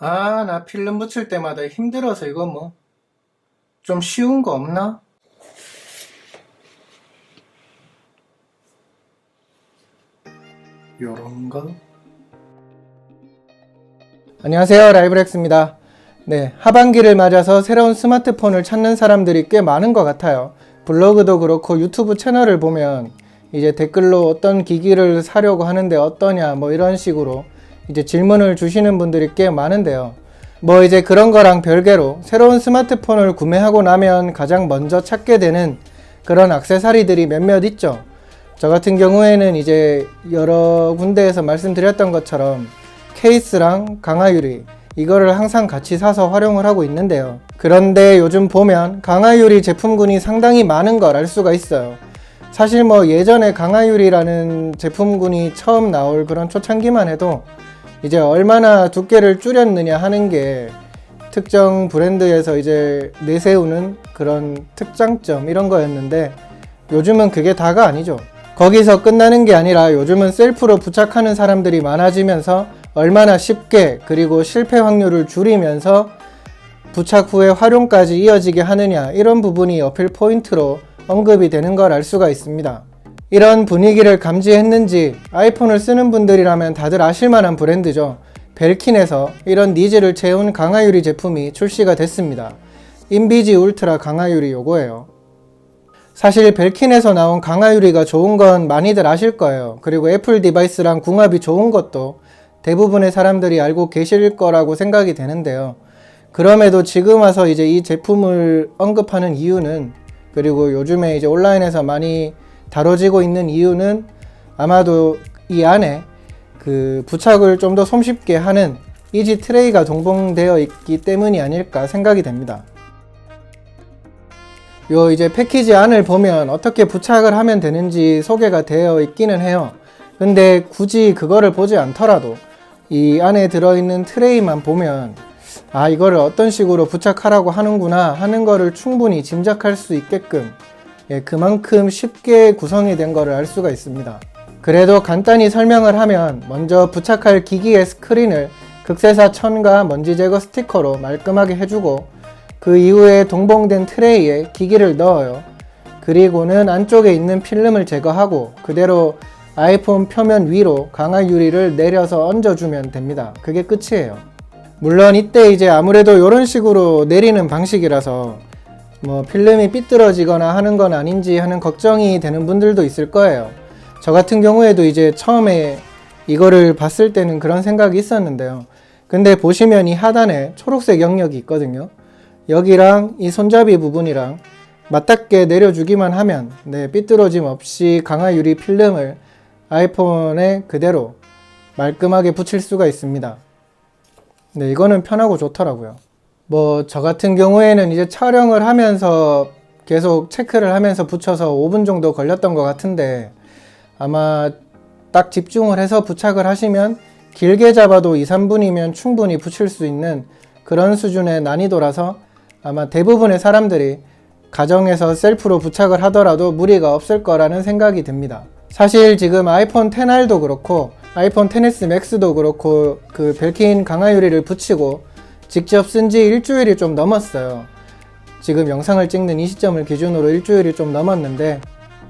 아, 나 필름 붙일 때마다 힘들어서 이거 뭐 좀 쉬운 거 없나? 요런 거? 안녕하세요, 라이브렉스입니다. 네, 하반기를 맞아서 새로운 스마트폰을 찾는 사람들이 꽤 많은 것 같아요. 블로그도 그렇고 유튜브 채널을 보면 이제 댓글로 어떤 기기를 사려고 하는데 어떠냐 뭐 이런 식으로 이제 질문을 주시는 분들이 꽤 많은데요. 뭐 이제 그런 거랑 별개로 새로운 스마트폰을 구매하고 나면 가장 먼저 찾게 되는 그런 액세서리들이 몇몇 있죠. 저 같은 경우에는 이제 여러 군데에서 말씀드렸던 것처럼 케이스랑 강화유리 이거를 항상 같이 사서 활용을 하고 있는데요. 그런데 요즘 보면 강화유리 제품군이 상당히 많은 걸 알 수가 있어요. 사실 뭐 예전에 강화유리라는 제품군이 처음 나올 그런 초창기만 해도 이제 얼마나 두께를 줄였느냐 하는 게 특정 브랜드에서 이제 내세우는 그런 특장점 이런 거였는데 요즘은 그게 다가 아니죠. 거기서 끝나는 게 아니라 요즘은 셀프로 부착하는 사람들이 많아지면서 얼마나 쉽게 그리고 실패 확률을 줄이면서 부착 후에 활용까지 이어지게 하느냐 이런 부분이 어필 포인트로 언급이 되는 걸 알 수가 있습니다. 이런 분위기를 감지했는지 아이폰을 쓰는 분들이라면 다들 아실만한 브랜드죠. 벨킨에서 이런 니즈를 채운 강화유리 제품이 출시가 됐습니다. 인비지 울트라 강화유리 요거예요. 사실 벨킨에서 나온 강화유리가 좋은 건 많이들 아실 거예요. 그리고 애플 디바이스랑 궁합이 좋은 것도 대부분의 사람들이 알고 계실 거라고 생각이 되는데요. 그럼에도 지금 와서 이제 이 제품을 언급하는 이유는, 그리고 요즘에 이제 온라인에서 많이 다뤄지고 있는 이유는 아마도 이 안에 그 부착을 좀 더 손쉽게 하는 이지 트레이가 동봉되어 있기 때문이 아닐까 생각이 됩니다. 요 이제 패키지 안을 보면 어떻게 부착을 하면 되는지 소개가 되어 있기는 해요. 근데 굳이 그거를 보지 않더라도 이 안에 들어있는 트레이만 보면 아, 이거를 어떤 식으로 부착하라고 하는구나 하는 거를 충분히 짐작할 수 있게끔 그만큼 쉽게 구성이 된 거를 알 수가 있습니다. 그래도 간단히 설명을 하면 먼저 부착할 기기의 스크린을 극세사 천과 먼지 제거 스티커로 말끔하게 해주고 그 이후에 동봉된 트레이에 기기를 넣어요. 그리고는 안쪽에 있는 필름을 제거하고 그대로 아이폰 표면 위로 강화유리를 내려서 얹어주면 됩니다. 그게 끝이에요. 물론 이때 이제 아무래도 이런 식으로 내리는 방식이라서 뭐 필름이 삐뚤어지거나 하는 건 아닌지 하는 걱정이 되는 분들도 있을 거예요. 저 같은 경우에도 이제 처음에 이거를 봤을 때는 그런 생각이 있었는데요. 근데 보시면 이 하단에 초록색 영역이 있거든요. 여기랑 이 손잡이 부분이랑 맞닿게 내려주기만 하면 삐뚤어짐 없이 강화유리 필름을 아이폰에 그대로 말끔하게 붙일 수가 있습니다. 이거는 편하고 좋더라고요. 뭐 저 같은 경우에는 이제 촬영을 하면서 계속 체크를 하면서 붙여서 5분 정도 걸렸던 것 같은데 아마 딱 집중을 해서 부착을 하시면 길게 잡아도 2-3분이면 충분히 붙일 수 있는 그런 수준의 난이도라서 아마 대부분의 사람들이 가정에서 셀프로 부착을 하더라도 무리가 없을 거라는 생각이 듭니다. 사실 지금 아이폰 XR도 그렇고 아이폰 XS 맥스도 그렇고 그 벨킨 강화유리를 붙이고 직접 쓴 지 일주일이 좀 넘었어요. 지금 영상을 찍는 이 시점을 기준으로 일주일이 좀 넘었는데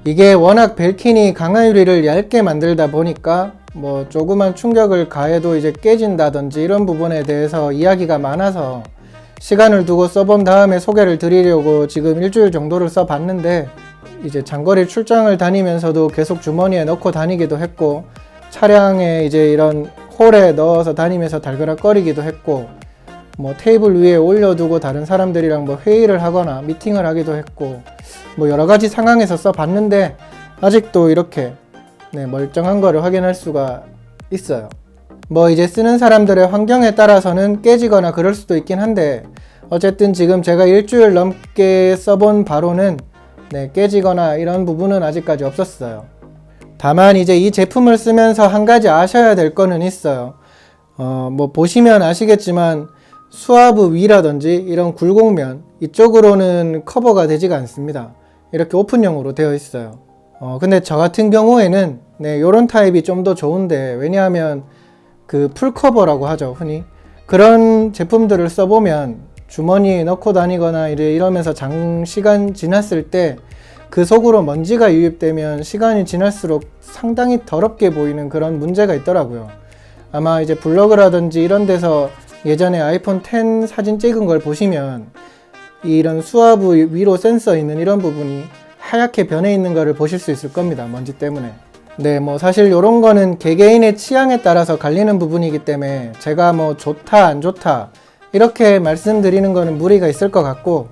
이게 워낙 벨킨이 강화유리를 얇게 만들다 보니까 뭐 조그만 충격을 가해도 이제 깨진다든지 이런 부분에 대해서 이야기가 많아서 시간을 두고 써본 다음에 소개를 드리려고 지금 일주일 정도를 써봤는데 이제 장거리 출장을 다니면서도 계속 주머니에 넣고 다니기도 했고 차량에 이제 이런 홀에 넣어서 다니면서 달그락거리기도 했고 뭐 테이블 위에 올려두고 다른 사람들이랑 뭐 회의를 하거나 미팅을 하기도 했고 뭐 여러가지 상황에서 써봤는데 아직도 이렇게 멀쩡한 거를 확인할 수가 있어요. 뭐 이제 쓰는 사람들의 환경에 따라서는 깨지거나 그럴 수도 있긴 한데 어쨌든 지금 제가 일주일 넘게 써본 바로는 깨지거나 이런 부분은 아직까지 없었어요. 다만 이제 이 제품을 쓰면서 한 가지 아셔야 될 거는 있어요. 뭐 보시면 아시겠지만 수압부 위라든지 이런 굴곡면 이쪽으로는 커버가 되지가 않습니다. 이렇게 오픈형으로 되어 있어요. 근데 저 같은 경우에는 요런 타입이 좀 더 좋은데 왜냐하면 그 풀커버라고 하죠, 흔히. 그런 제품들을 써보면 주머니에 넣고 다니거나 이러면서 장시간 지났을 때 그 속으로 먼지가 유입되면 시간이 지날수록 상당히 더럽게 보이는 그런 문제가 있더라고요. 아마 이제 블로그라든지 이런 데서 예전에 아이폰 X 사진 찍은 걸 보시면 이런 수화부 위로 센서 있는 이런 부분이 하얗게 변해 있는 거를 보실 수 있을 겁니다. 먼지 때문에. 네, 뭐 사실 이런 거는 개개인의 취향에 따라서 갈리는 부분이기 때문에 제가 뭐 좋다 안 좋다 이렇게 말씀드리는 거는 무리가 있을 것 같고,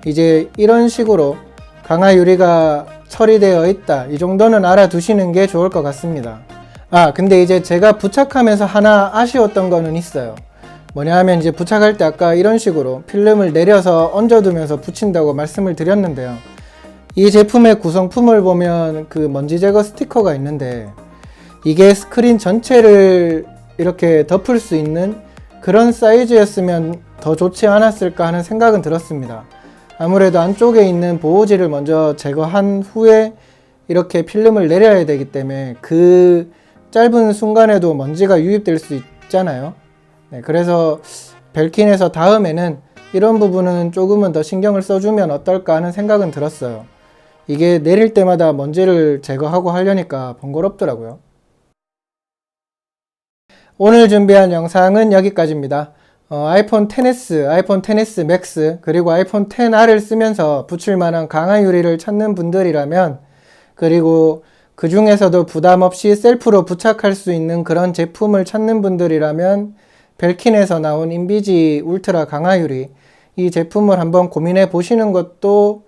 이제 이런 식으로 강화 유리가 처리되어 있다 이 정도는 알아두시는 게 좋을 것 같습니다. 근데 이제 제가 부착하면서 하나 아쉬웠던 거는 있어요. 뭐냐 하면 이제 부착할 때 아까 이런 식으로 필름을 내려서 얹어두면서 붙인다고 말씀을 드렸는데요. 이 제품의 구성품을 보면 그 먼지 제거 스티커가 있는데 이게 스크린 전체를 이렇게 덮을 수 있는 그런 사이즈였으면 더 좋지 않았을까 하는 생각은 들었습니다. 아무래도 안쪽에 있는 보호지를 먼저 제거한 후에 이렇게 필름을 내려야 되기 때문에 그 짧은 순간에도 먼지가 유입될 수 있잖아요. 네, 그래서 벨킨에서 다음에는 이런 부분은 조금은 더 신경을 써주면 어떨까 하는 생각은 들었어요. 이게 내릴 때마다 먼지를 제거하고 하려니까 번거롭더라고요. 오늘 준비한 영상은 여기까지입니다. 아이폰 XS, 아이폰 XS 맥스, 그리고 아이폰 XR을 쓰면서 붙일 만한 강화 유리를 찾는 분들이라면, 그리고 그 중에서도 부담 없이 셀프로 부착할 수 있는 그런 제품을 찾는 분들이라면 벨킨에서 나온 인비지 울트라 강화 유리 이 제품을 한번 고민해 보시는 것도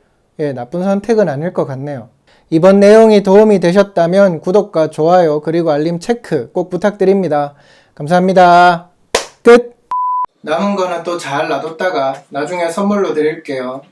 나쁜 선택은 아닐 것 같네요. 이번 내용이 도움이 되셨다면 구독과 좋아요 그리고 알림 체크 꼭 부탁드립니다. 감사합니다. 끝! 남은 거는 또 잘 놔뒀다가 나중에 선물로 드릴게요.